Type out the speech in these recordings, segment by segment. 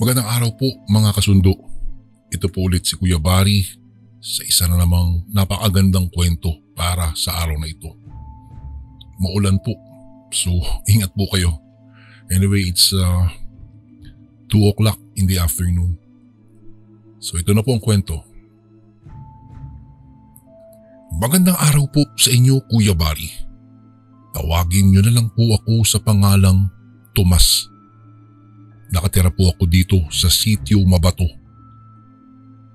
Magandang araw po mga kasundo. Ito po ulit si Kuya Bari sa isa na namang napakagandang kwento para sa araw na ito. Maulan po, so ingat po kayo. Anyway, it's 2 o'clock in the afternoon. So ito na po ang kwento. Magandang araw po sa inyo, Kuya Bari. Tawagin niyo na lang po ako sa pangalang Tomas. Nakatira po ako dito sa Sitio Mabato.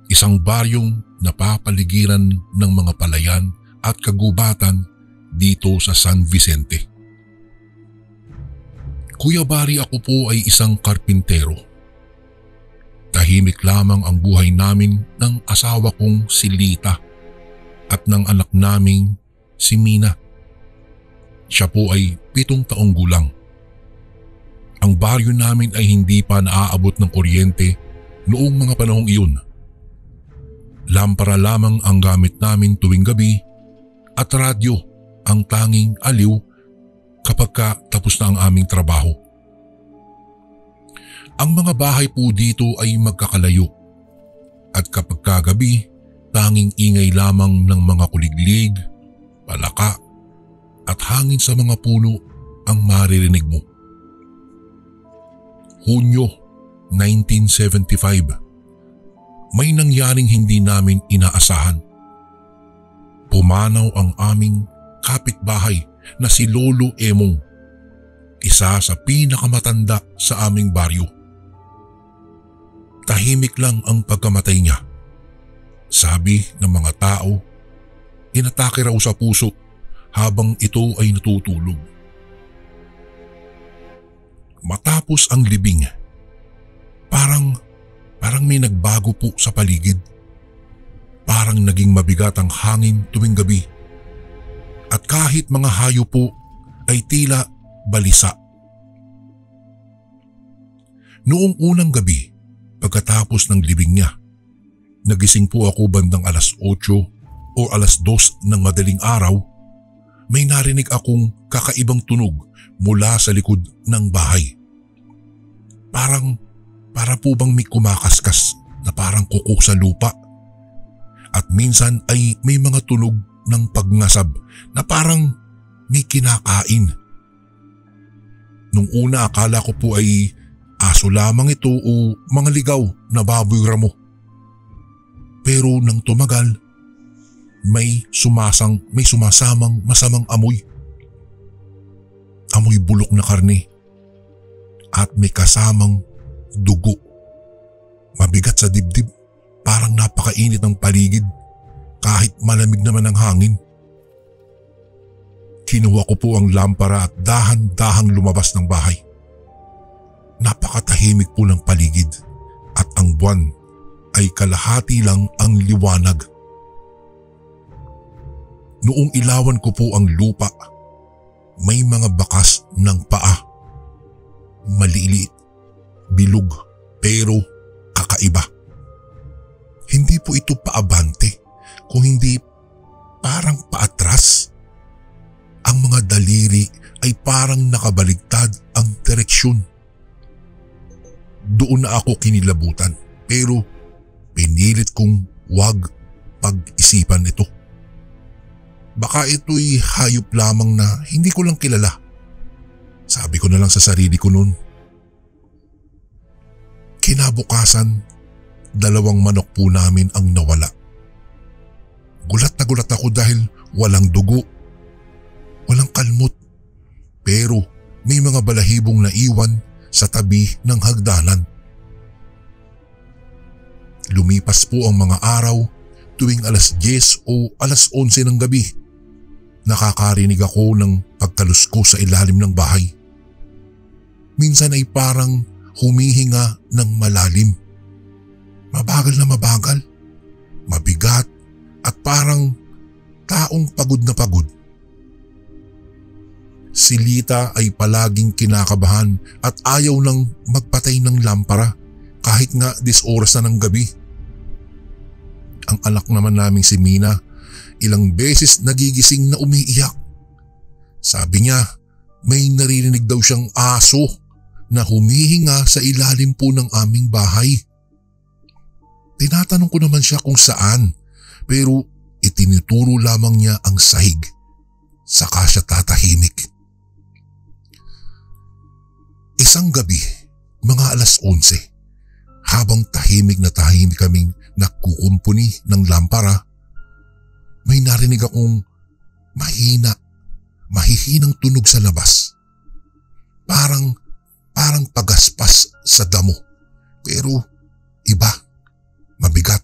Isang baryong napapaligiran ng mga palayan at kagubatan dito sa San Vicente. Kuya Bari, ako po ay isang karpintero. Tahimik lamang ang buhay namin ng asawa kong si Lita at ng anak naming si Mina. Siya po ay 7 taong gulang. Ang baryo namin ay hindi pa naaabot ng kuryente noong mga panahong iyon. Lampara lamang ang gamit namin tuwing gabi at radyo ang tanging aliw kapag tapos na ang aming trabaho. Ang mga bahay po dito ay magkakalayo at kapag kagabi tanging ingay lamang ng mga kuliglig, palaka at hangin sa mga puno ang maririnig mo. Hunyo 1975. May nangyaring hindi namin inaasahan. Pumanaw ang aming kapitbahay na si Lolo Emong, isa sa pinakamatanda sa aming baryo. Tahimik lang ang pagkamatay niya. Sabi ng mga tao, inatake raw sa puso habang ito ay natutulog. Matapos ang libing, parang may nagbago po sa paligid. Parang naging mabigat ang hangin tuwing gabi. At kahit mga hayop po ay tila balisa. Noong unang gabi, pagkatapos ng libing niya, nagising po ako bandang 8:00 o 2:00 ng madaling araw. May narinig akong kakaibang tunog mula sa likod ng bahay. Para po bang may kumakaskas na parang kuko sa lupa. At minsan ay may mga tunog ng pagngasab na parang may kinakain. Nung una akala ko po ay aso lamang ito o mga ligaw na baboy ramo. Pero nang tumagal, may sumasamang masamang amoy. Amoy bulok na karne at may kasamang dugo. Mabigat sa dibdib, parang napakainit ng paligid kahit malamig naman ang hangin. Kinuha ko po ang lampara at dahan-dahang lumabas ng bahay. Napakatahimik po ng paligid at ang buwan ay kalahati lang ang liwanag. Noong ilawan ko po ang lupa, may mga bakas ng paa. Maliliit, bilog, pero kakaiba. Hindi po ito paabante, kung hindi parang paatras. Ang mga daliri ay parang nakabaligtad ang direksyon. Doon na ako kinilabutan, pero pinilit kong wag pag-isipan ito. Baka ito'y hayop lamang na hindi ko lang kilala. Sabi ko na lang sa sarili ko noon. Kinabukasan, 2 manok po namin ang nawala. Gulat na gulat ako dahil walang dugo, walang kalmot, pero may mga balahibong naiwan sa tabi ng hagdanan. Lumipas po ang mga araw tuwing 10:00 o 11:00 ng gabi. Nakakarinig ako ng pagkalusko sa ilalim ng bahay. Minsan ay parang humihinga ng malalim. Mabagal na mabagal, mabigat at parang taong pagod na pagod. Si Lita ay palaging kinakabahan at ayaw nang magpatay ng lampara kahit nga 10 oras na ng gabi. Ang anak naman naming si Mina, ilang beses nagigising na umiiyak. Sabi niya may naririnig daw siyang aso na humihinga sa ilalim po ng aming bahay. Tinatanong ko naman siya kung saan, pero itinuturo lamang niya ang sahig. Saka siya tatahimik. Isang gabi, mga 11:00, habang tahimik na tahimik kaming nagkukumpuni ng lampara, may narinig akong mahihinang tunog sa labas. Parang pagaspas sa damo, pero iba, mabigat.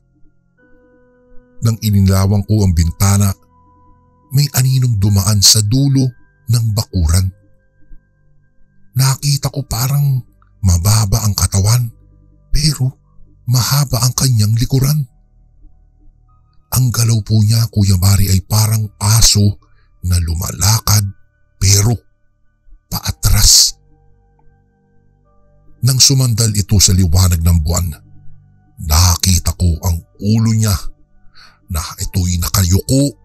Nang ininlawang ko ang bintana, may aninong dumaan sa dulo ng bakuran. Nakita ko parang mababa ang katawan, pero mahaba ang kanyang likuran. Ang galaw po niya, Kuya Mari, ay parang aso na lumalakad pero paatras. Nang sumandal ito sa liwanag ng buwan, nakita ko ang ulo niya na ito'y nakayuko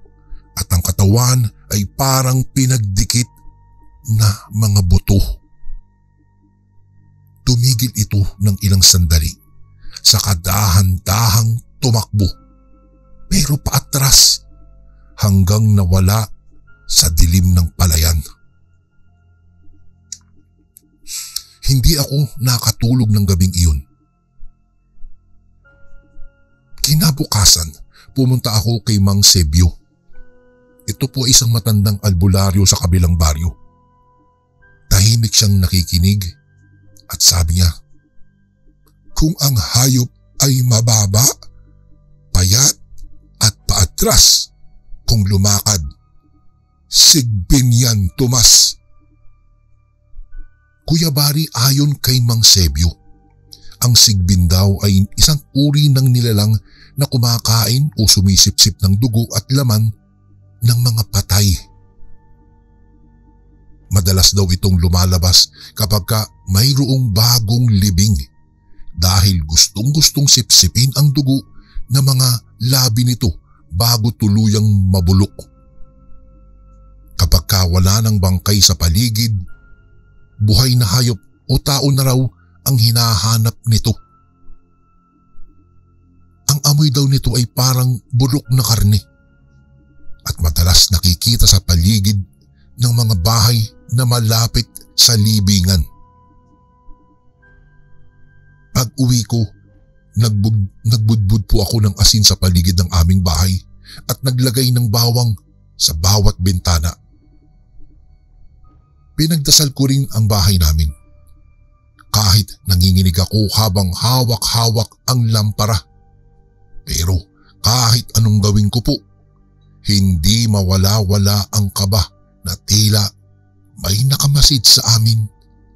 at ang katawan ay parang pinagdikit na mga buto. Tumigil ito ng ilang sandali, saka dahan-dahang tumakbo, pero paatras hanggang nawala sa dilim ng palayan. Hindi ako nakatulog ng gabing iyon. Kinabukasan, pumunta ako kay Mang Sebio. Ito po ay isang matandang albularyo sa kabilang baryo. Tahimik siyang nakikinig at sabi niya, "Kung ang hayop ay mababa, payat at paatras, kung lumakad, sigbin yan, Tomas." Kuya Bari, ayon kay Mang Sebio, ang sigbin daw ay isang uri ng nilalang na kumakain o sumisipsip ng dugo at laman ng mga patay. Madalas daw itong lumalabas kapag mayroong bagong libing dahil gustong-gustong sipsipin ang dugo ng mga labi nito bago tuluyang mabulok. Kapag wala ng bangkay sa paligid, buhay na hayop o tao na raw ang hinahanap nito. Ang amoy daw nito ay parang bulok na karne at madalas nakikita sa paligid ng mga bahay na malapit sa libingan. Pag uwi ko, nagbudbud po ako ng asin sa paligid ng aming bahay at naglagay ng bawang sa bawat bintana. Pinagdasal ko rin ang bahay namin. Kahit nanginginig ako habang hawak-hawak ang lampara. Pero kahit anong gawin ko po, hindi mawala-wala ang kaba na tila may nakamasid sa amin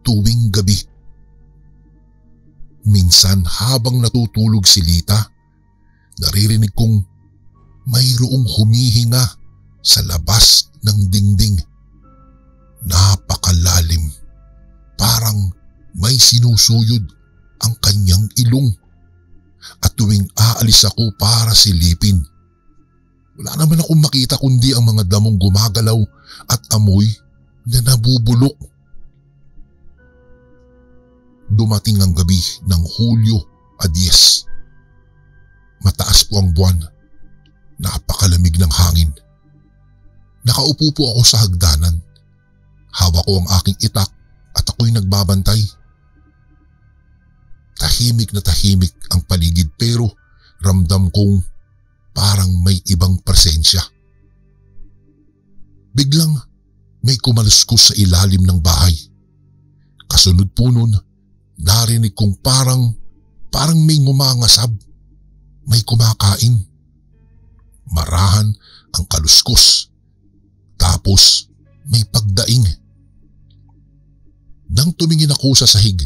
tuwing gabi. Minsan habang natutulog si Lita, naririnig kong mayroong humihinga sa labas ng dingding. Napakalalim, parang may sinusuyod ang kanyang ilong. At tuwing aalis ako para silipin, wala naman akong makita kundi ang mga damong gumagalaw at amoy na nabubulok. Dumating ang gabi ng Hulyo 10. Mataas po ang buwan. Napakalamig ng hangin. Nakaupo po ako sa hagdanan. Hawak ko ang aking itak at ako'y nagbabantay. Tahimik na tahimik ang paligid pero ramdam kong parang may ibang presensya. Biglang may kumaluskos sa ilalim ng bahay. Kasunod po nun, narinig kong parang may ngumangasab, may kumakain. Marahan ang kaluskos, tapos may pagdaing. Nang tumingin ako sa sahig,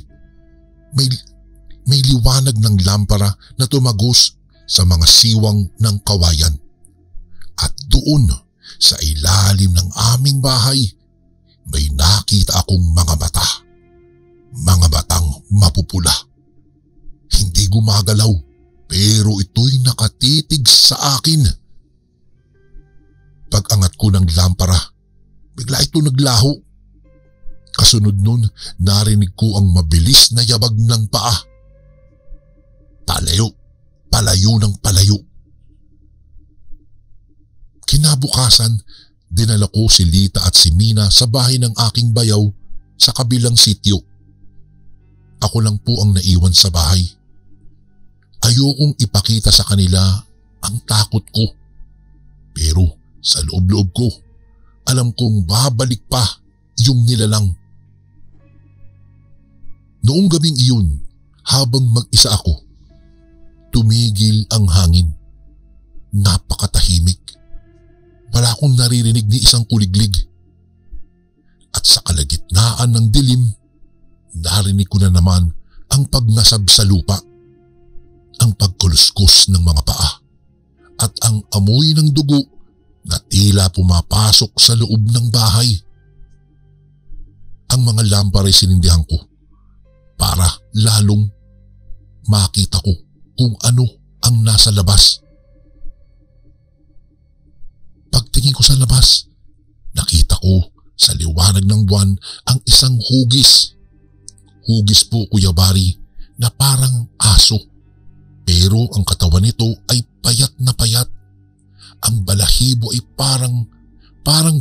may liwanag ng lampara na tumagos sa mga siwang ng kawayan. At doon, sa ilalim ng aming bahay, may nakita akong mga mata. Mga batang mapupula. Hindi gumagalaw, pero ito'y nakatitig sa akin. Pag-angat ko ng lampara, bigla ito naglaho. Kasunod nun, narinig ko ang mabilis na yabag ng paa. Palayo, palayo ng palayo. Kinabukasan, dinala ko si Lita at si Mina sa bahay ng aking bayaw sa kabilang sityo. Ako lang po ang naiwan sa bahay. Ayokong ipakita sa kanila ang takot ko. Pero sa loob-loob ko, alam kong babalik pa yung nilalang. Noong gabing iyon, habang mag-isa ako, tumigil ang hangin. Napakatahimik. Wala akong naririnig ni isang kuliglig. At sa kalagitnaan ng dilim, narinig ko na naman ang pagngasab sa lupa, ang pagkuluskus ng mga paa, at ang amoy ng dugo na tila pumapasok sa loob ng bahay. Ang mga lampara ay sinindihan ko para lalong makita ko kung ano ang nasa labas. Pagtingin ko sa labas, nakita ko sa liwanag ng buwan ang isang hugis. Hugis po, Kuya Bari, na parang aso. Pero ang katawan nito ay payat na payat. Ang balahibo ay parang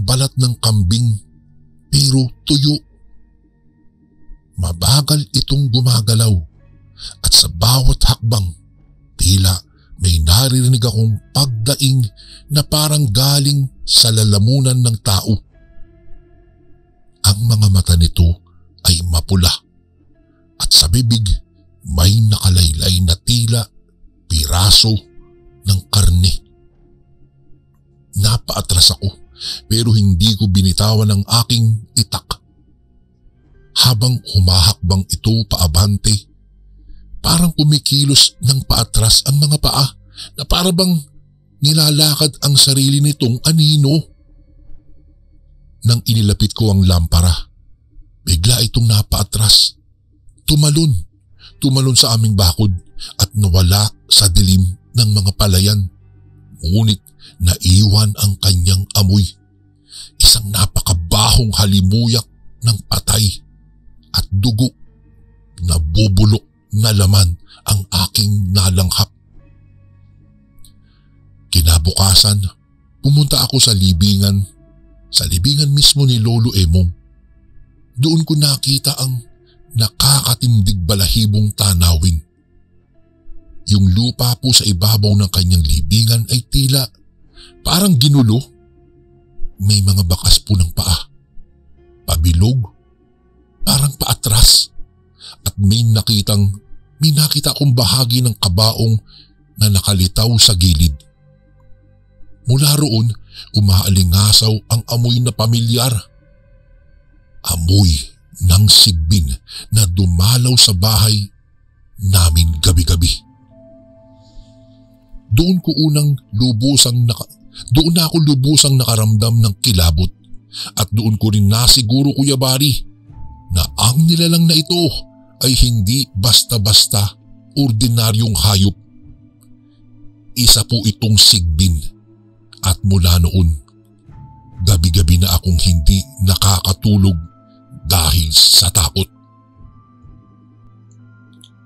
balat ng kambing, pero tuyo. Mabagal itong gumagalaw at sa bawat hakbang, tila may naririnig akong pagdaing na parang galing sa lalamunan ng tao. Ang mga mata nito ay mapula at sa bibig may nakalaylay na tila piraso ng karne. Napaatras ako pero hindi ko binitawan ang aking itak. Habang humahakbang ito paabante, parang kumikilos ng paatras ang mga paa na parabang nilalakad ang sarili nitong anino. Nang inilapit ko ang lampara, bigla itong napaatras. Tumalon sa aming bakod at nawala sa dilim ng mga palayan. Ngunit naiwan ang kanyang amoy. Isang napakabahong halimuyak ng patay at dugo na bubulok na laman ang aking nalanghap. Kinabukasan, pumunta ako sa libingan mismo ni Lolo Emong. Doon ko nakita ang nakakatindig balahibong tanawin. Yung lupa po sa ibabaw ng kanyang libingan ay tila parang ginulo. May mga bakas po ng paa, pabilog, parang paatras, at may nakita akong bahagi ng kabaong na nakalitaw sa gilid. Mula roon, umaalingasaw ang amoy na pamilyar. Amoy ng sigbin na dumalaw sa bahay namin gabi-gabi. Doon na ako lubusang nakaramdam ng kilabot at doon ko rin nasiguro, Kuya Bari, na ang nilalang na ito ay hindi basta-basta ordinaryong hayop. Isa po itong sigbin at mula noon, gabi-gabi na akong hindi nakakatulog dahil sa takot.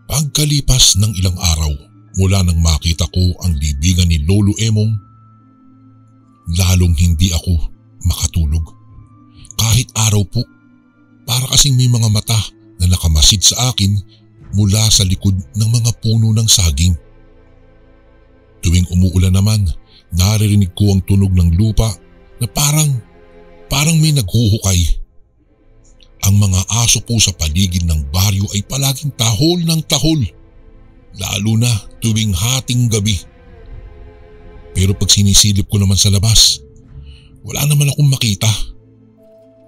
Pagkalipas ng ilang araw mula nang makita ko ang libingan ni Lolo Emong, lalong hindi ako makatulog. Kahit araw po, para kasing may mga mata na nakamasid sa akin mula sa likod ng mga puno ng saging. Tuwing umuulan naman, naririnig ko ang tunog ng lupa na parang may naghuhukay. Ang mga aso po sa paligid ng baryo ay palaging tahol ng tahol, lalo na tuwing hating gabi. Pero pag sinisilip ko naman sa labas, wala naman akong makita.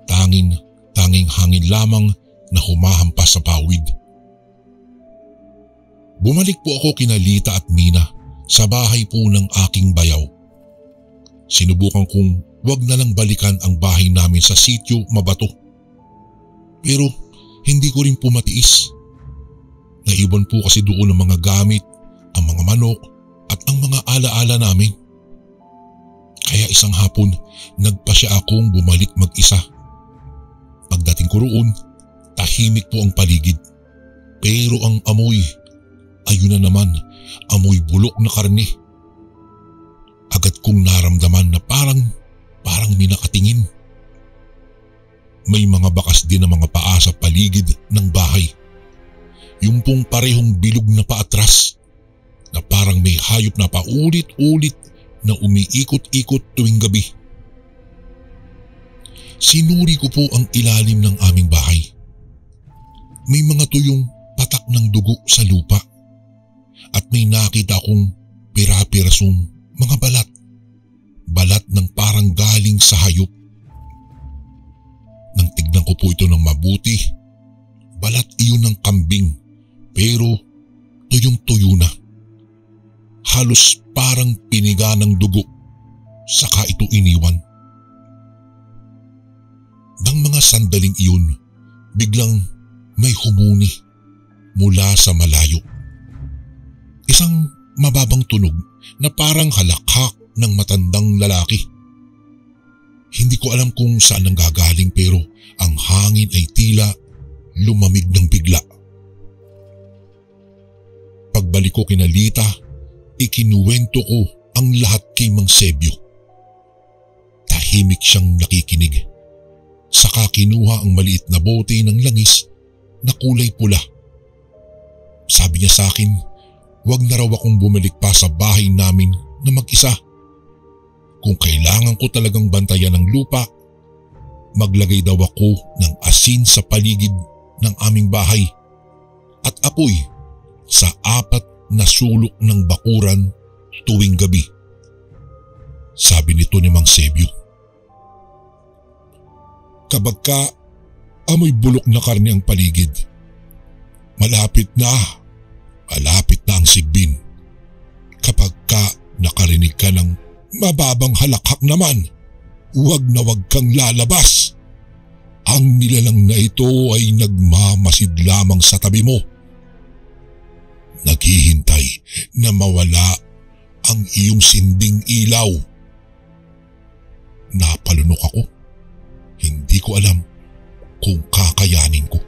Tanging hangin lamang na humahampas sa pawid. Bumalik po ako kina Lita at Mina sa bahay po ng aking bayaw. Sinubukan kong wag na lang balikan ang bahay namin sa sitio Mabato. Pero hindi ko rin pumatiis. Naiwan po kasi doon ang mga gamit, ang mga manok at ang mga alaala namin. Kaya isang hapon, nagpasya akong bumalik mag-isa. Pagdating ko roon, tahimik po ang paligid. Pero ang amoy, ayun na naman, amoy bulok na karne. Agad kong naramdaman na parang may nakatingin. May mga bakas din na mga paa sa paligid ng bahay. Yung pong parehong bilog na paatras na parang may hayop na paulit-ulit na umiikot-ikot tuwing gabi. Sinuri ko po ang ilalim ng aming bahay. May mga tuyong patak ng dugo sa lupa at may nakita akong pira-pirasong mga balat. Balat ng parang galing sa hayop. Nang tignan ko po ito ng mabuti, balat iyon ng kambing pero tuyong-tuyo na. Halos parang piniga ng dugo saka ito iniwan. Nang mga sandaling iyon, biglang may humuni mula sa malayo. Isang mababang tunog na parang halakhak ng matandang lalaki. Hindi ko alam kung saan nanggagaling pero ang hangin ay tila lumamig ng bigla. Pagbalik ko kina Lita, ikinuwento ko ang lahat kay Mang Sebio. Tahimik siyang nakikinig. Saka kinuha ang maliit na bote ng langis na kulay pula. Sabi niya sa akin, wag na raw akong bumalik pa sa bahay namin na mag-isa. Kung kailangan ko talagang bantayan ng lupa, maglagay daw ako ng asin sa paligid ng aming bahay at apoy sa 4 na sulok ng bakuran tuwing gabi. Sabi nito ni Mang Sebio. Kabagka amoy bulok na karne ang paligid, malapit na ang sigbin. Kapagka nakarinig ka ng mababang halakhak naman, huwag na huwag kang lalabas. Ang nilalang na ito ay nagmamasid lamang sa tabi mo. Naghihintay na mawala ang iyong sinding ilaw. Napalunok ako. Hindi ko alam kung kakayanin ko.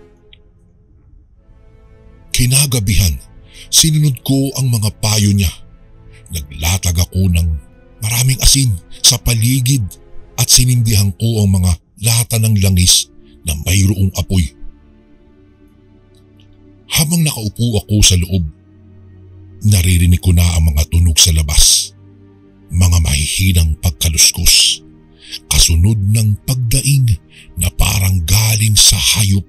Kinagabihan, sinunod ko ang mga payo niya. Naglatag ako ng maraming asin sa paligid at sinindihan ko ang mga lata ng langis na mayroong apoy. Habang nakaupo ako sa loob, naririnig ko na ang mga tunog sa labas. Mga mahihinang pagkaluskos, kasunod ng pagdaing na parang galing sa hayop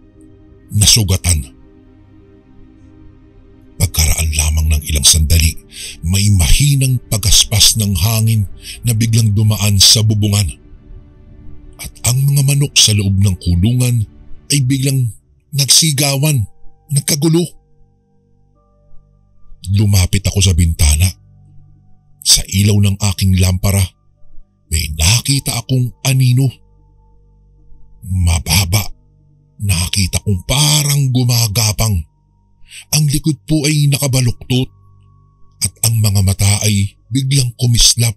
na sugatan. Pagkaraan lamang ng ilang sandali, may mahinang pagaspas ng hangin na biglang dumaan sa bubungan. At ang mga manok sa loob ng kulungan ay biglang nagsigawan, nagkagulo. Lumapit ako sa bintana. Sa ilaw ng aking lampara, may nakita akong anino. Mababa, nakita kong parang gumagapang. Ang likod po ay nakabaluktot at ang mga mata ay biglang kumislap.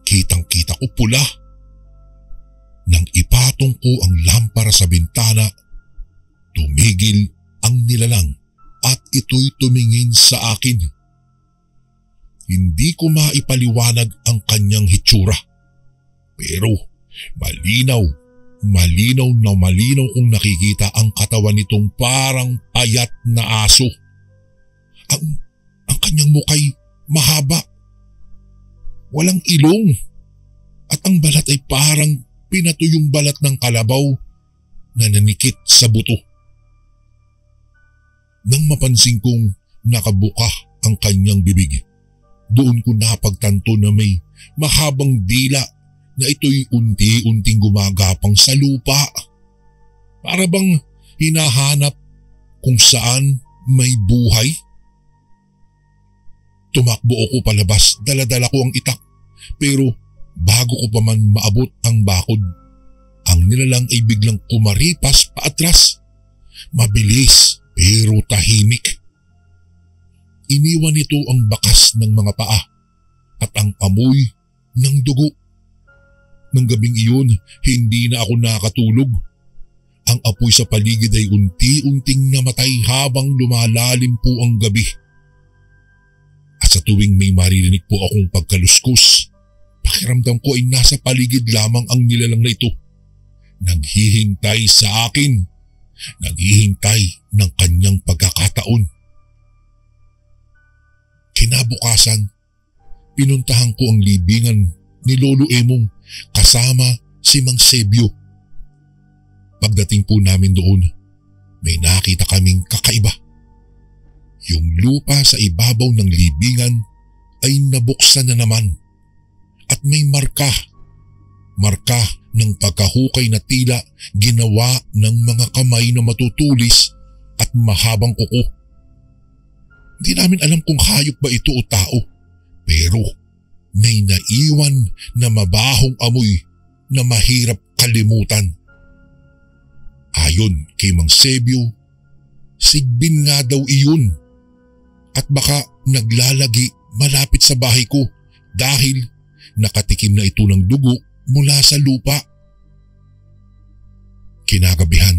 Kitang-kita ko pula. Nang ipatong ko ang lampara sa bintana, tumigil ang nilalang at ito'y tumingin sa akin. Hindi ko maipaliwanag ang kanyang hitsura. Pero malinaw kong nakikita ang katawan nitong parang payat na aso. Ang kanyang mukay mahaba, walang ilong, at ang balat ay parang pinatuyong balat ng kalabaw na nanikit sa buto. Nang mapansin kong nakabuka ang kanyang bibig, doon ko napagtanto na may mahabang dila na ito'y unti-unting gumagapang sa lupa. Para bang hinahanap kung saan may buhay. Tumakbo ako palabas, dala-dala ko ang itak. Pero bago ko pa man maabot ang bakod, ang nilalang ay biglang kumaripas paatras. Mabilis pero tahimik. Iniwan nito ang bakas ng mga paa at ang amoy ng dugo. Nang gabing iyon, hindi na ako nakatulog. Ang apoy sa paligid ay unti-unting namatay habang lumalalim po ang gabi. At sa tuwing may maririnig po akong pagkaluskos, pakiramdam ko ay nasa paligid lamang ang nilalang na ito. Naghihintay sa akin. Naghihintay ng kanyang pagkakataon. Kinabukasan, pinuntahan ko ang libingan ni Lolo Emong kasama si Mang Sebio. Pagdating po namin doon, may nakita kaming kakaiba. Yung lupa sa ibabaw ng libingan ay nabuksan na naman at may marka ng pagkahukay na tila ginawa ng mga kamay na matutulis at mahabang kuko. Hindi namin alam kung hayop ba ito o tao, pero may naiwan na mabahong amoy na mahirap kalimutan. Ayon kay Mang Sebio, sigbin nga daw iyon at baka naglalagi malapit sa bahay ko dahil nakatikim na ito ng dugo mula sa lupa. Kinagabihan,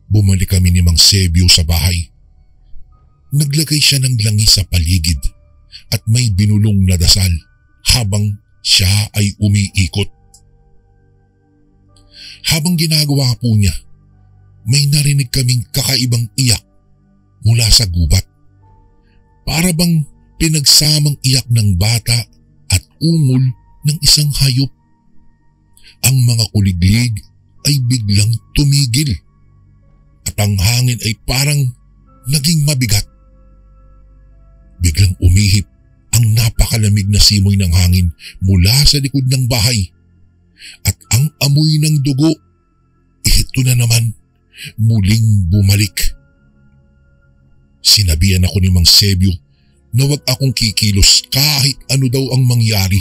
bumalik kami ni Mang Sebio sa bahay. Naglagay siya ng langis sa paligid at may binulong na dasal habang siya ay umiikot. Habang ginagawa po niya, may narinig kaming kakaibang iyak mula sa gubat. Para bang pinagsamang iyak ng bata at ungol ng isang hayop. Ang mga kuliglig ay biglang tumigil at ang hangin ay parang naging mabigat. Biglang umihip ang napakalamig na simoy ng hangin mula sa likod ng bahay at ang amoy ng dugo, ito na naman, muling bumalik. Sinabihan ako ni Mang Sebio na wag akong kikilos kahit ano daw ang mangyari.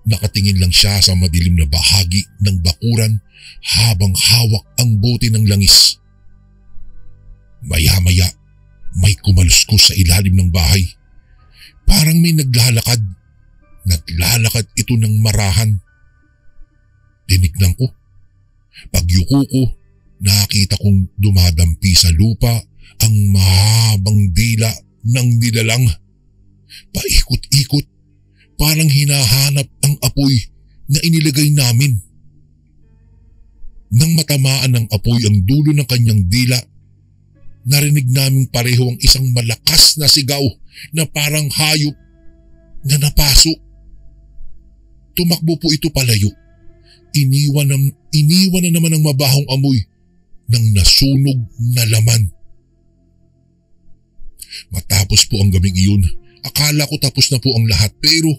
Nakatingin lang siya sa madilim na bahagi ng bakuran habang hawak ang bote ng langis. Maya-maya, may kumaluskos sa ilalim ng bahay. Parang may naglalakad. Naglalakad ito ng marahan. Tinignan ko. Pagyuko ko, nakita kong dumadampi sa lupa ang mahabang dila ng nilalang. Paikot-ikot, parang hinahanap ang apoy na inilagay namin. Nang matamaan ng apoy ang dulo ng kanyang dila, narinig naming pareho ang isang malakas na sigaw na parang hayop na napaso. Tumakbo po ito palayo. Iniwan na naman ang mabahong amoy ng nasunog na laman. Matapos po ang gabing iyon, akala ko tapos na po ang lahat pero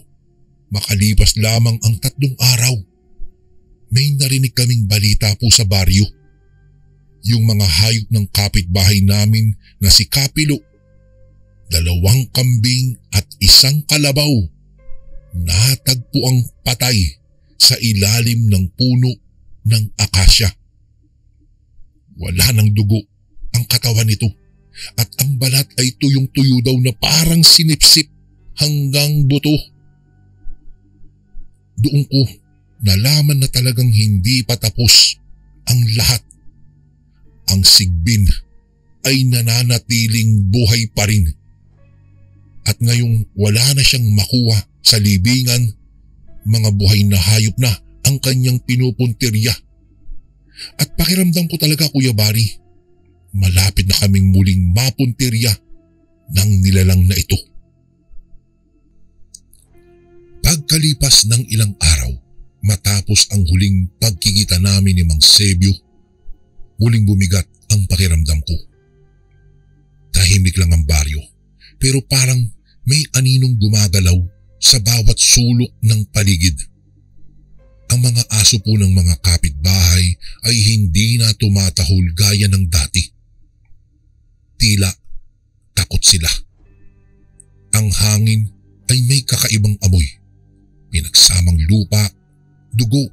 makalipas lamang ang 3 araw. May narinig kaming balita po sa baryo. Yung mga hayop ng kapitbahay namin na si Kapilo, 2 kambing at 1 kalabaw, natagpo ang patay sa ilalim ng puno ng akasya. Wala ng dugo ang katawan nito at ang balat ay tuyong-tuyo daw na parang sinipsip hanggang buto. Doon ko nalaman na talagang hindi pa tapos ang lahat. Ang sigbin ay nananatiling buhay pa rin. At ngayong wala na siyang makuha sa libingan, mga buhay na hayop na ang kanyang pinupuntirya. At pakiramdam ko talaga, Kuya Bari, malapit na kaming muling mapuntirya ng nilalang na ito. Pagkalipas ng ilang araw, matapos ang huling pagkikita namin ni Mang Sebio, muling bumigat ang pakiramdam ko. Tahimik lang ang baryo, pero parang may aninong gumagalaw sa bawat sulok ng paligid. Ang mga aso po ng mga kapitbahay ay hindi na tumatahol gaya ng dati. Tila takot sila. Ang hangin ay may kakaibang amoy. Pinagsamang lupa, dugo,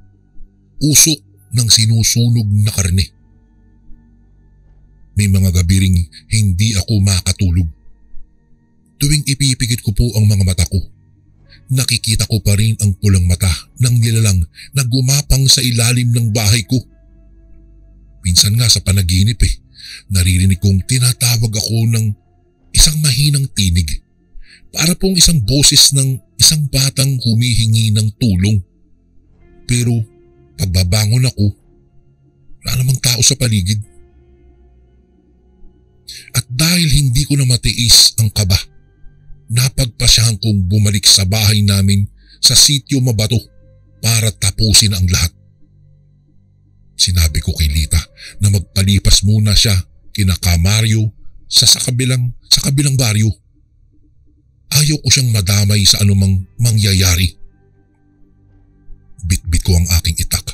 usok ng sinusunog na karne. May mga gabi ring hindi ako makatulog. Tuwing ipipikit ko po ang mga mata ko, nakikita ko pa rin ang pulang mata ng nilalang na gumapang sa ilalim ng bahay ko. Minsan nga sa panaginip naririnig kong tinatawag ako ng isang mahinang tinig. Para pong isang boses ng isang batang humihingi ng tulong. Pero pagbabangon ako, wala namang tao sa paligid. At dahil hindi ko na matiis ang kaba, napagpasyahan kong bumalik sa bahay namin sa sitio Mabato para tapusin ang lahat. Sinabi ko kay Lita na magpalipas muna siya kina Mario sa kabilang baryo. Ayaw ko siyang madamay sa anumang mangyayari. Bitbit ko ang aking itak,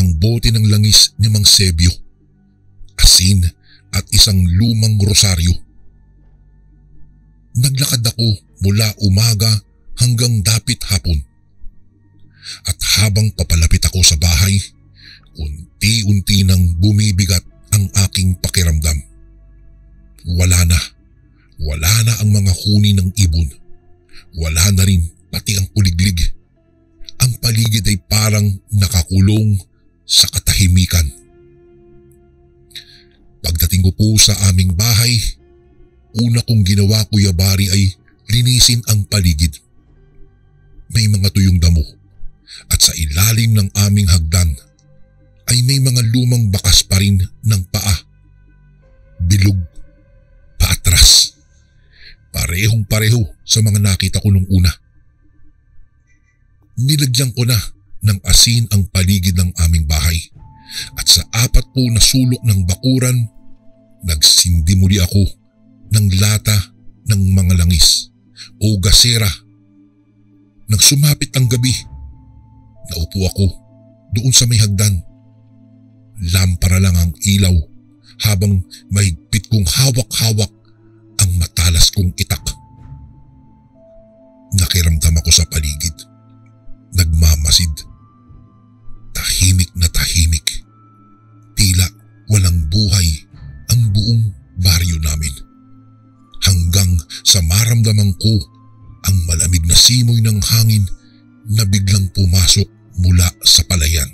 ang bote ng langis ni Mang Sebio, asin at isang lumang rosaryo. Naglakad ako mula umaga hanggang dapit hapon. At habang papalapit ako sa bahay, unti-unti nang bumibigat ang aking pakiramdam. Wala na ang mga huni ng ibon. Wala na rin pati ang kuliglig. Ang paligid ay parang nakakulong sa katahimikan. Pagdating ko po sa aming bahay, una kong ginawa, Kuya Bari, ay linisin ang paligid. May mga tuyong damo at sa ilalim ng aming hagdan ay may mga lumang bakas pa rin ng paa. Bilog, paatras. Parehong-pareho sa mga nakita ko nung una. Nilagyan ko na ng asin ang paligid ng aming bahay at sa 4 po na sulok ng bakuran, nagsindi muli ako ng lata ng mga langis o gasera. Nang sumapit ang gabi, naupo ako doon sa may hagdan. Lampara lang ang ilaw habang mahigpit kong hawak-hawak ang matalas kong itak. Nakiramdam ako sa paligid. Nagmamasid. Tahimik na tahimik. Tila walang buhay ang buong baryo namin. Hanggang sa maramdaman ko ang malamig na simoy ng hangin na biglang pumasok mula sa palayan.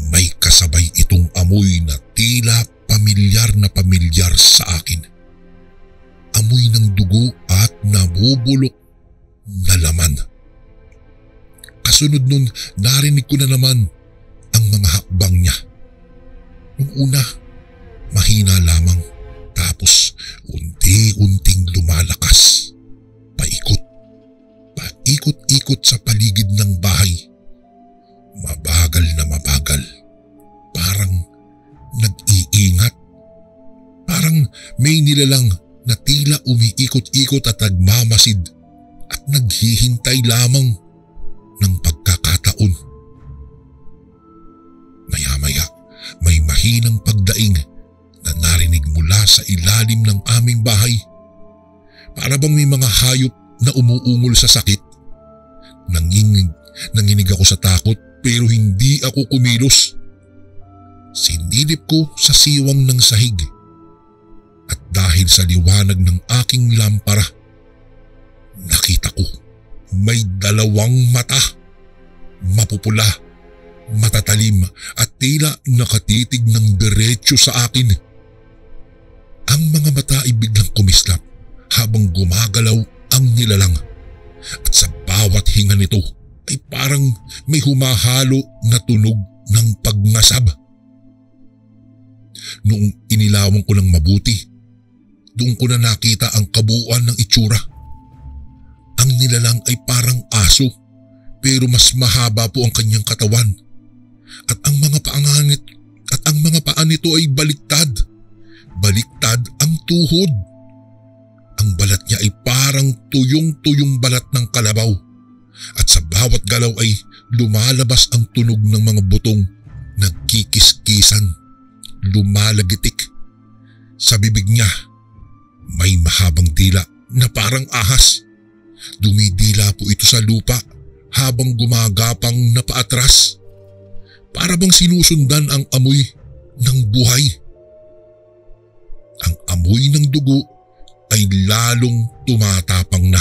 May kasabay itong amoy na tila pamilyar na pamilyar sa akin. Amoy ng dugo at nabubulok na laman. Kasunod nun, narinig ko na naman ang mga hakbang niya. Nung una, mahina lamang, tapos unti-unting lumalakas. Paikot-ikot sa paligid ng bahay. Mabagal na mabagal. Parang nag-iingat. Parang may nilalang na tila umiikot-ikot at nagmamasid at naghihintay lamang ng pagkakataon. Maya-maya, may mahinang pagdaing na narinig mula sa ilalim ng aming bahay. Para bang may mga hayop na umuungol sa sakit. Nanginig ako sa takot pero hindi ako kumilos. Sinilip ko sa siwang ng sahig. At dahil sa liwanag ng aking lampara, nakita ko may 2 mata. Mapupula, matatalim at tila nakatitig ng diretso sa akin. Ang mga mata ay biglang kumislap habang gumagalaw ang nilalang. At sa bawat hinga nito ay parang may humahalo na tunog ng pagngasab. Noong inilawan ko ng mabuti, doon ko na nakita ang kabuuan ng itsura. Ang nilalang ay parang aso pero mas mahaba po ang kanyang katawan. At ang mga paa nito ay baliktad. Baliktad ang tuhod. Ang balat niya ay parang tuyong-tuyong balat ng kalabaw. At sa bawat galaw ay lumalabas ang tunog ng mga butong nagkikiskisan, lumalagitik. Sa bibig niya, may mahabang dila na parang ahas. Dumidila po ito sa lupa habang gumagapang na paatras. Para bang sinusundan ang amoy ng buhay. Ang amoy ng dugo ay lalong tumatapang na.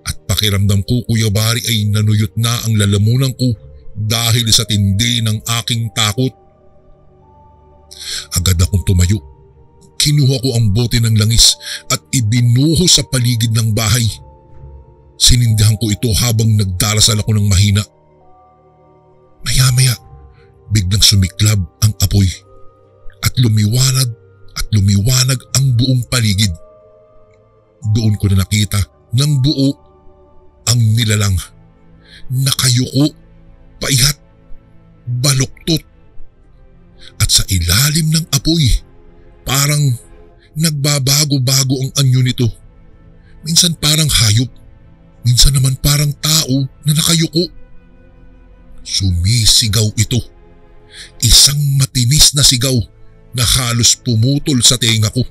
At pakiramdam ko, Kuya Bari, ay nanuyot na ang lalamunan ko dahil sa tindi ng aking takot. Agad akong tumayo. Kinuha ko ang bote ng langis at ibinuhos sa paligid ng bahay. Sinindihan ko ito habang nagdarasal ako ng mahina. Maya-maya, biglang sumiklab ang apoy at lumiwanag ang buong paligid. Doon ko na nakita ng buo ang nilalang. Nakayuko, paihat, baluktot. At sa ilalim ng apoy, parang nagbabago-bago ang anyo nito. Minsan parang hayop, minsan naman parang tao na nakayuko. Sumisigaw ito. Isang matinis na sigaw na halos pumutol sa tenga ko.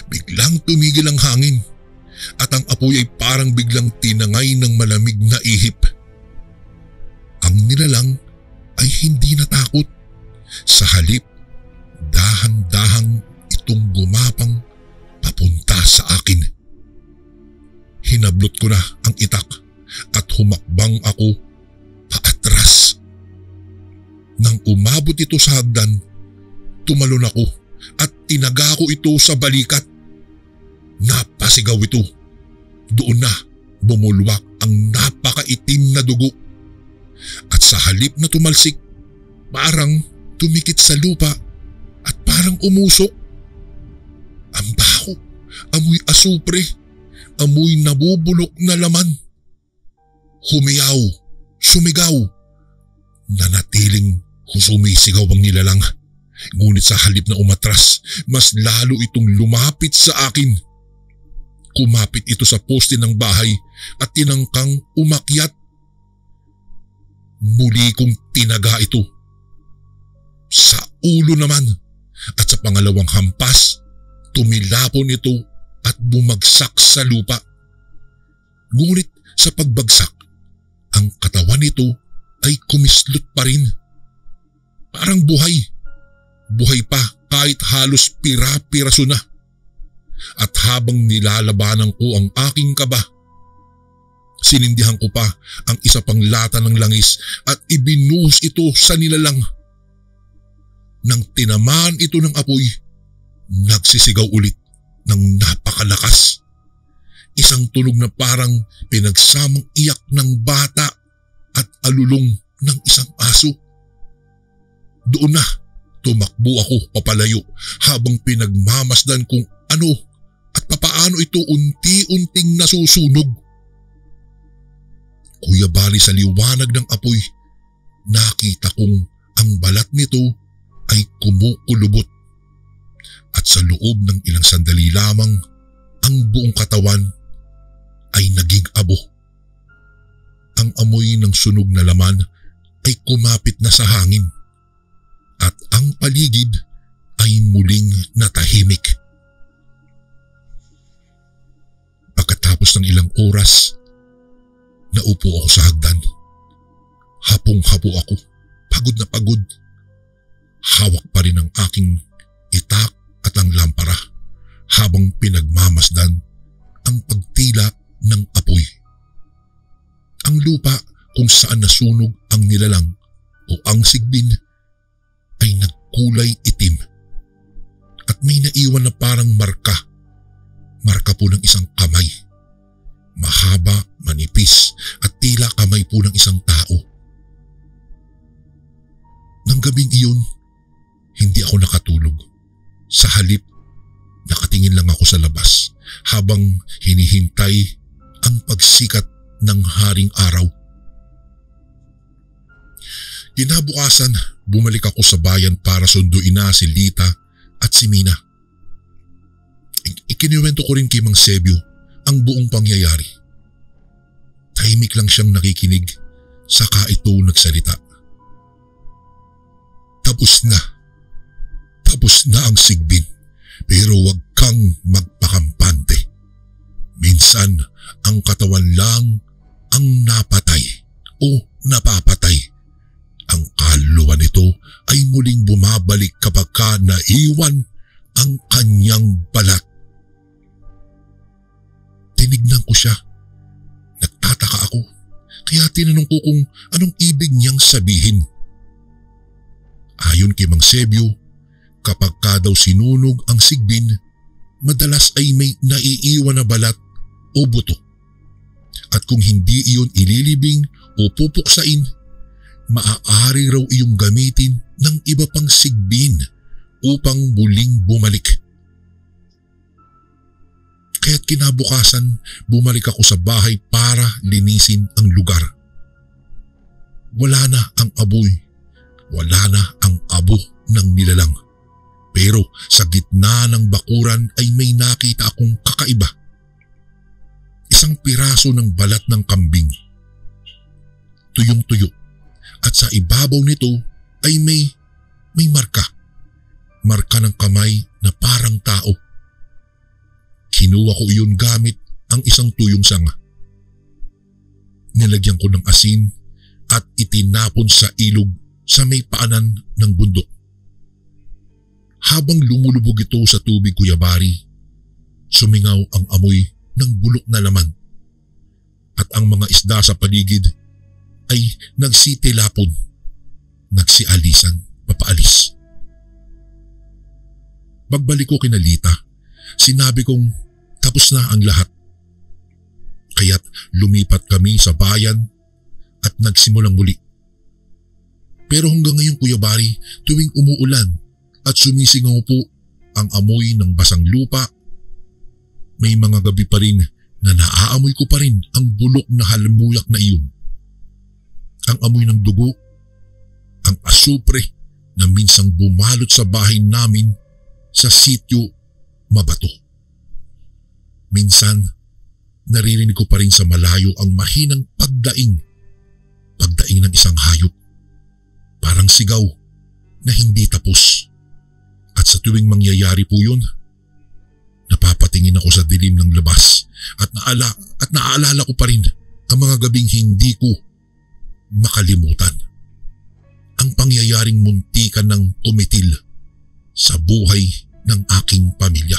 Biglang tumigil ang hangin at ang apoy ay parang biglang tinangay ng malamig na ihip. Ang nilalang ay hindi natakot. Sa halip, dahan-dahang itong gumapang papunta sa akin. Hinablot ko na ang itak at humakbang ako paatras. Nang umabot ito sa hagdan, tumalon ako at tinaga ko ito sa balikat. Napasigaw ito. Doon na bumulwak ang napakaitim na dugo. At sa halip na tumalsik, parang tumikit sa lupa at parang umusok. Ang baho, amoy asupre, amoy nabubulok na laman. Humiyaw, sumigaw. Nanatiling sumisigaw ang nilalang. Ngunit sa halip na umatras, mas lalo itong lumapit sa akin. Kumapit ito sa poste ng bahay at tinangkang umakyat. Muli kong tinaga ito. Sa ulo naman at sa pangalawang hampas, tumilapon ito at bumagsak sa lupa. Ngunit sa pagbagsak, ang katawan nito ay kumislot pa rin. Parang buhay. Buhay pa kahit halos pira-piraso na. At habang nilalabanan ko ang aking kaba, sinindihan ko pa ang isa pang lata ng langis at ibinuhos ito sa nilalang. Nang tinamaan ito ng apoy, nagsisigaw ulit ng napakalakas. Isang tunog na parang pinagsamang iyak ng bata at alulong ng isang aso. Doon na tumakbo ako papalayo habang pinagmamasdan kung ano at papaano ito unti-unting nasusunog. Kuya bali sa liwanag ng apoy, nakita kong ang balat nito ay kumukulubot. At sa loob ng ilang sandali lamang, ang buong katawan ay naging abo. Ang amoy ng sunog na laman ay kumapit na sa hangin. At ang paligid ay muling natahimik. Pagkatapos ng ilang oras, naupo ako sa hagdan. Hapong-hapo ako, pagod na pagod. Hawak pa rin ang aking itak at ang lampara habang pinagmamasdan ang pagtila ng apoy. Ang lupa kung saan nasunog ang nilalang o ang sigbin ay nagkulay itim at may naiwan na parang marka po ng isang kamay. Mahaba, manipis at tila kamay po ng isang tao. Nang gabing iyon, hindi ako nakatulog. Sa halip, nakatingin lang ako sa labas habang hinihintay ang pagsikat ng haring araw. Kinabukasan, bumalik ako sa bayan para sunduin na si Lita at si Mina. Ikiniwento ko rin kay Mang Sebio ang buong pangyayari. Tahimik lang siyang nakikinig, saka ito nagsalita. Tapos na ang sigbin, pero wag kang magpakampante. Minsan, ang katawan lang ang napatay o napapatay. Ang kaluluwa nito ay muling bumabalik kapag naiwan ang kanyang balat. Tinignan ko siya. Nagtataka ako, kaya tinanong ko kung anong ibig niyang sabihin. Ayon kay Mang Sebio, kapag ka daw sinunog ang sigbin, madalas ay may naiiwan na balat o buto. At kung hindi iyon ililibing o pupuksain, maaari raw iyong gamitin ng iba pang sigbin upang muling bumalik. Kaya't kinabukasan, bumalik ako sa bahay para linisin ang lugar. Wala na ang apoy, wala na ang abo ng nilalang. Pero sa gitna ng bakuran ay may nakita akong kakaiba. Isang piraso ng balat ng kambing. Tuyong-tuyo. At sa ibabaw nito ay may marka. Marka ng kamay na parang tao. Kinuha ko iyon gamit ang isang tuyong sanga. Nilagyan ko ng asin at itinapon sa ilog sa may paanan ng bundok. Habang lumulubog ito sa tubig, Kuya Bari, sumingaw ang amoy ng bulok na laman. At ang mga isda sa paligid ay nagsitilapon, nagsialisan, papaalis. Pagbalik ko kina Lita, sinabi kong tapos na ang lahat. Kaya't lumipat kami sa bayan at nagsimulang muli. Pero hanggang ngayon, Kuya Bari, tuwing umuulan at sumisingaw po ang amoy ng basang lupa, may mga gabi pa rin na naaamoy ko pa rin ang bulok na halmuyak na iyon. Ang amoy ng dugo, ang asupre na minsang bumalot sa bahay namin sa sitio Mabato. Minsan, naririnig ko pa rin sa malayo ang mahinang pagdaing ng isang hayop. Parang sigaw na hindi tapos. At sa tuwing mangyayari po yun, napapatingin ako sa dilim ng labas at naaalala ko pa rin ang mga gabing hindi ko makalimutan. Ang pangyayaring muntikan ng tumitil sa buhay ng aking pamilya.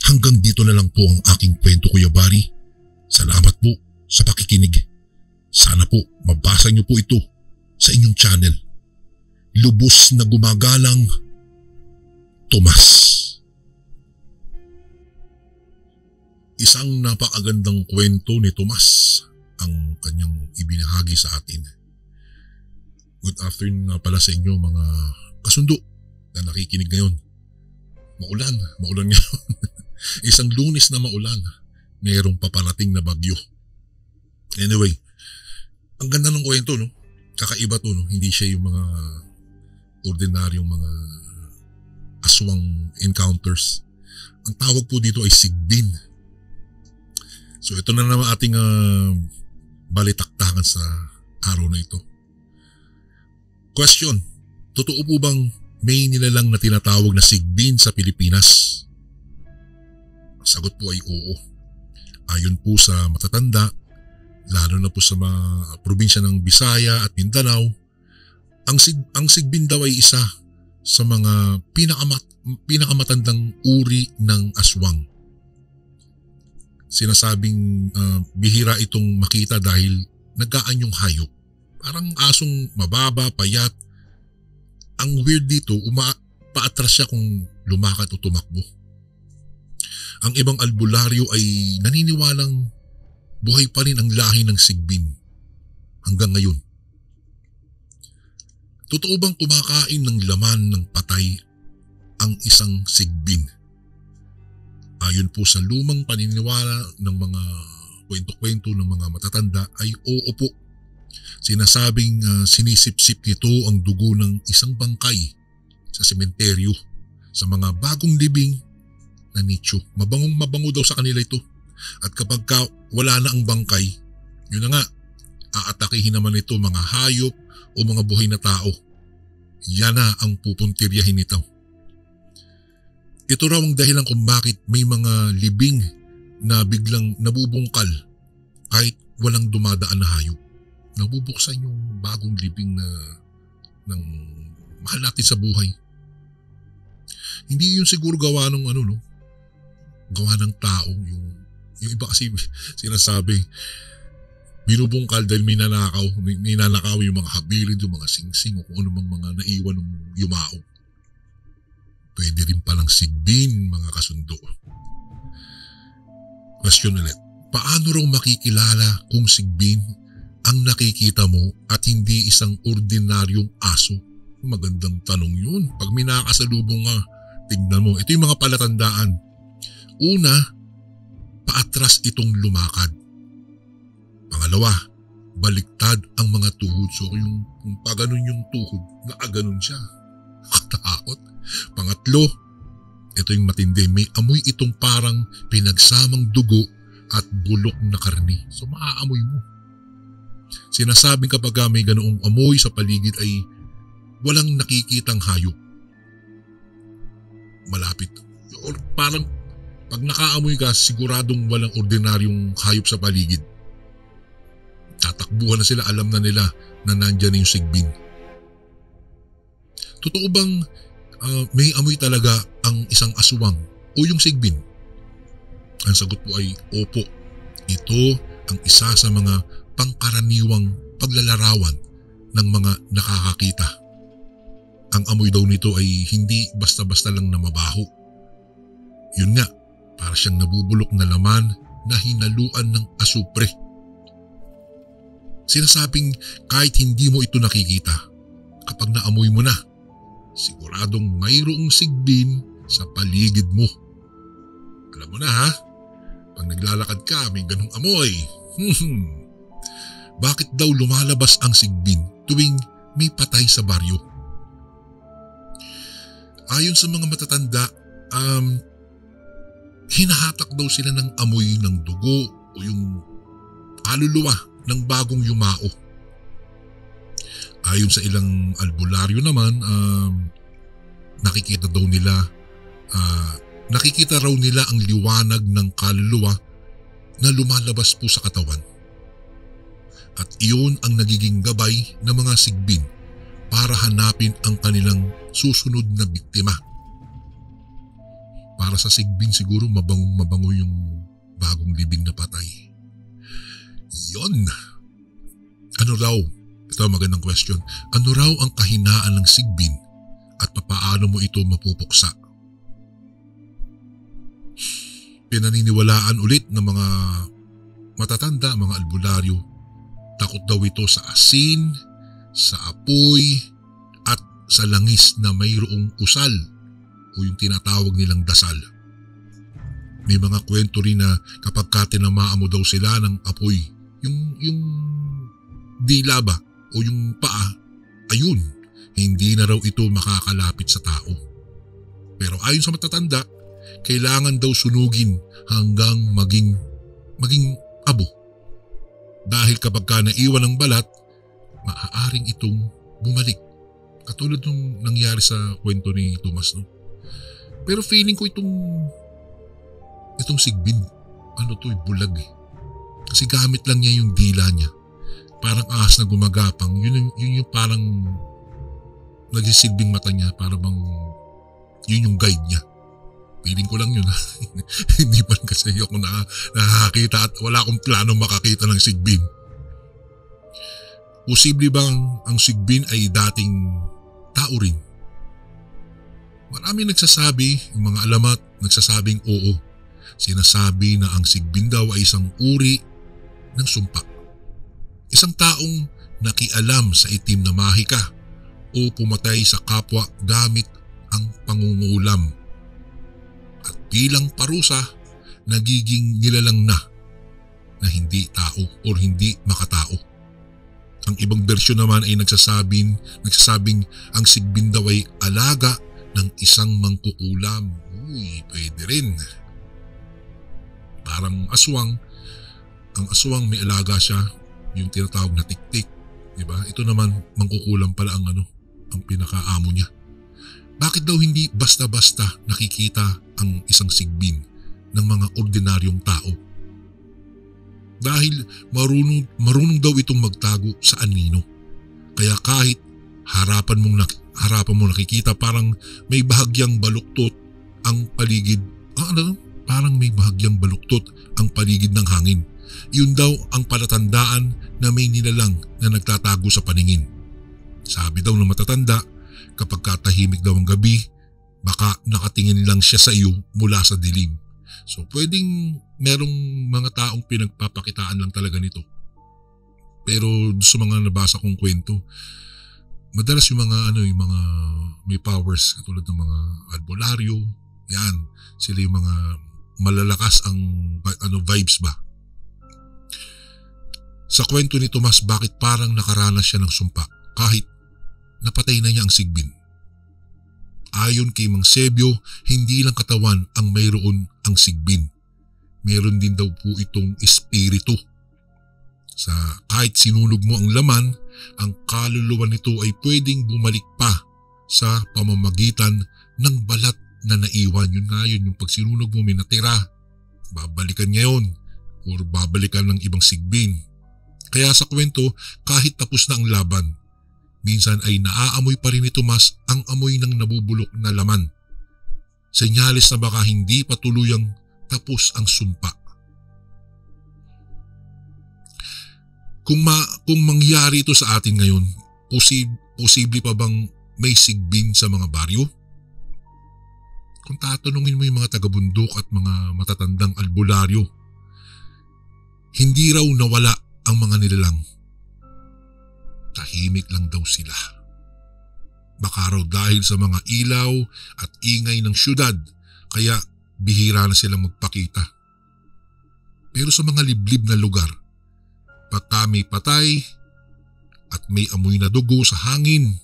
Hanggang dito na lang po ang aking kwento, Kuya Bari. Salamat po sa pakikinig. Sana po mabasa niyo po ito sa inyong channel. Lubos na gumagalang, Tomas. Isang napakagandang kwento ni Tomas ang kanyang ibinahagi sa atin. Good afternoon na pala sa inyo mga kasundo na nakikinig ngayon. Maulan ngayon. Isang Lunes na maulan, mayroong paparating na bagyo. Anyway, ang ganda ng kwento, no? Kakaiba to, no? Hindi siya yung mga ordinaryong mga aswang encounters. Ang tawag po dito ay sigbin. So ito na naman ating balitaktakan sa araw na ito. Question, totoo po bang may nilalang na tinatawag na sigbin sa Pilipinas? Ang sagot po ay oo. Ayon po sa matatanda, lalo na po sa mga probinsya ng Bisaya at Mindanao, ang sigbin daw ay isa sa mga pinakamatandang uri ng aswang. Sinasabing bihira itong makita dahil nag-aanyong hayop. Parang asong mababa, payat. Ang weird dito, paatras siya kung lumakad o tumakbo. Ang ibang albularyo ay naniniwalang buhay pa rin ang lahi ng sigbin hanggang ngayon. Totoo bang kumakain ng laman ng patay ang isang sigbin? Ayon po sa lumang paniniwala ng mga kwento-kwento ng mga matatanda ay oo po. Sinasabing sinisip-sip nito ang dugo ng isang bangkay sa sementeryo sa mga bagong libing na nicho. Mabango daw sa kanila ito. At kapag wala na ang bangkay, yun na nga, aatakihin naman ito mga hayop o mga buhay na tao. Yan na ang pupuntiryahin nito. Ito raw ang dahilan kung bakit may mga libing na biglang nabubungkal kahit walang dumadaan na hayop. Nabubuksan yung bagong libing ng mahal natin sa buhay. Hindi yun siguro gawa ng gawa ng tao. Yung iba kasi sinasabi, Binubungkal dahil ninanakaw yung mga habilin, yung mga singsing o kung ano mang mga naiwan ng yumao. Pwede rin palang sigbin, mga kasundo. Question ulit. Paano raw makikilala kung sigbin ang nakikita mo at hindi isang ordinaryong aso? Magandang tanong yun. Pag may nakakasalubong nga, tignan mo. Ito yung mga palatandaan. Una, paatras itong lumakad. Pangalawa, baliktad ang mga tuhod. So kung paganon yung tuhod, nakaganon siya. Nakatakot. Pangatlo, ito yung matindi. May amoy itong parang pinagsamang dugo at bulok na karni. So maaamoy mo. Sinasabing kapag may ganoong amoy sa paligid ay walang nakikitang hayop. Malapit. Or parang pag nakaamoy ka, siguradong walang ordinaryong hayop sa paligid. Tatakbuhan na sila, alam na nila na nandyan na yung sigbin. Totoo bang may amoy talaga ang isang aswang o yung sigbin? Ang sagot po ay opo. Ito ang isa sa mga pangkaraniwang paglalarawan ng mga nakakakita. Ang amoy daw nito ay hindi basta-basta lang na mabaho. Yun nga, para siyang nabubulok na laman na hinaluan ng asupre. Sinasabing kahit hindi mo ito nakikita, kapag naamoy mo na, siguradong mayroong sigbin sa paligid mo. Alam mo na ha, pag naglalakad ka may ganong amoy. Bakit daw lumalabas ang sigbin tuwing may patay sa baryo? Ayon sa mga matatanda, hinahatak daw sila ng amoy ng dugo o yung kaluluwa ng bagong yumao. Ayon sa ilang albularyo naman, nakikita raw nila ang liwanag ng kaluluwa na lumalabas po sa katawan. At iyon ang nagiging gabay ng mga sigbin para hanapin ang kanilang susunod na biktima. Para sa sigbin siguro mabango yung bagong libing na patay. Yon. Ano raw? Ito ang magandang question. Ano raw ang kahinaan ng sigbin at papaano mo ito mapupuksa? Pinaniniwalaan ulit ng mga matatanda, mga albularyo, takot daw ito sa asin, sa apoy, at sa langis na mayroong usal o yung tinatawag nilang dasal. May mga kwento rin na kapag tinamaan mo daw sila ng apoy, yung dila ba o yung paa, ayun, hindi na raw ito makakalapit sa tao. Pero ayon sa matatanda, kailangan daw sunugin hanggang maging abo. Dahil kapag naiwan ng balat, maaaring itong bumalik. Katulad nung nangyari sa kwento ni Tomas, no? Pero feeling ko itong sigbin, bulag eh. Kasi gamit lang niya yung dila niya. Parang ahas na gumagapang. Yun yung parang nagsisilbing mata niya. Para bang yun yung guide niya. Feeling ko lang yun. Hindi pa kasi ako nakakita at wala akong plano makakita ng sigbin. Posible bang ang sigbin ay dating tao rin? Marami nagsasabi, yung mga alamat nagsasabing oo. Sinasabi na ang sigbin daw ay isang uri ng sumpa. Isang taong nakialam sa itim na mahika o pumatay sa kapwa gamit ang pangungulam. At bilang parusa, nagiging nilalang na hindi tao o hindi makatao. Ang ibang bersyon naman ay nagsasabing ang sigbin daw ay alaga ng isang mangkukulam. Uy, pwede rin. Parang aswang. Ang aswang may alaga siya, yung tinatawag na tiktik, di ba? Ito naman mangkukulam pala ang pinakaamo niya. Bakit daw hindi basta-basta nakikita ang isang sigbin ng mga ordinaryong tao? Dahil marunong daw itong magtago sa anino. Kaya kahit harapan mo nakikita, parang may bahagyang baluktot ang paligid. Parang may bahagyang baluktot ang paligid ng hangin. Yun daw ang palatandaan na may nilalang na nagtatago sa paningin. Sabi daw ng matatanda, kapag katahimik daw ang gabi, baka nakatingin lang siya sa iyo mula sa dilim. So pwedeng merong mga taong pinagpapakitaan lang talaga nito. Pero sa mga nabasa kong kwento, madalas yung mga may powers katulad ng mga albularyo, yan, sila yung mga malalakas ang vibes ba. Sa kwento ni Tomas, bakit parang nakaranas siya ng sumpa kahit napatay na niya ang sigbin. Ayon kay Mang Sebio, hindi lang katawan ang mayroon ang sigbin. Meron din daw po itong espiritu. Sa kahit sinunog mo ang laman, ang kaluluwa nito ay pwedeng bumalik pa sa pamamagitan ng balat na naiwan. Yun nga yun, yung pag sinunog mo may natira, babalikan niya yun or babalikan ng ibang sigbin. Kaya sa kwento, kahit tapos na ang laban, minsan ay naaamoy pa rin ni Tomas ang amoy ng nabubulok na laman. Senyales na baka hindi pa tuluyang tapos ang sumpa. Kung mangyari ito sa atin ngayon, posible pa bang may sigbin sa mga baryo? Kung tatanungin mo yung mga taga-bundok at mga matatandang albularyo, hindi raw nawala ang mga nilalang. Tahimik lang daw sila. Baka raw dahil sa mga ilaw at ingay ng syudad, kaya bihira na silang magpakita. Pero sa mga liblib na lugar, pagka may patay at may amoy na dugo sa hangin,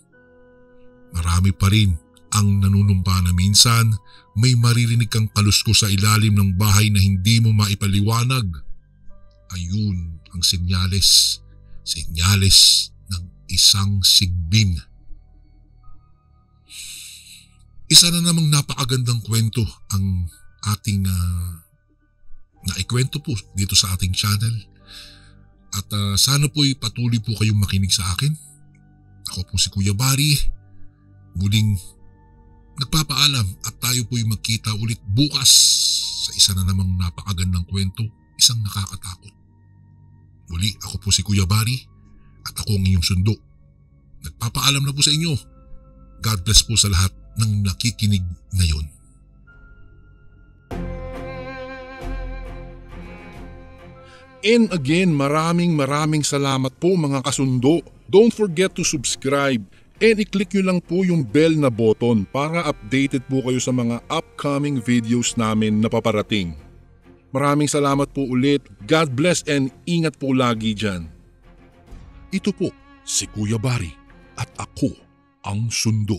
marami pa rin ang nanunumpa na minsan may maririnig kang kaluskos sa ilalim ng bahay na hindi mo maipaliwanag. Ayun ang senyales ng isang sigbin. Isa na namang napakagandang kwento ang ating naikwento po dito sa ating channel. At sana po'y patuloy po kayong makinig sa akin. Ako po si Kuya Bari. Muling nagpapaalam at tayo po'y magkita ulit bukas sa isa na namang napakagandang kwento, isang nakakatakot. Muli, ako po si Kuya Bari at ako ang inyong sundo. Nagpapaalam na po sa inyo. God bless po sa lahat ng nakikinig ngayon. And again, maraming salamat po mga kasundo. Don't forget to subscribe and i-click nyo lang po yung bell na button para updated po kayo sa mga upcoming videos namin na paparating. Maraming salamat po ulit. God bless and ingat po lagi dyan. Ito po si Kuya Bari at ako ang sundo.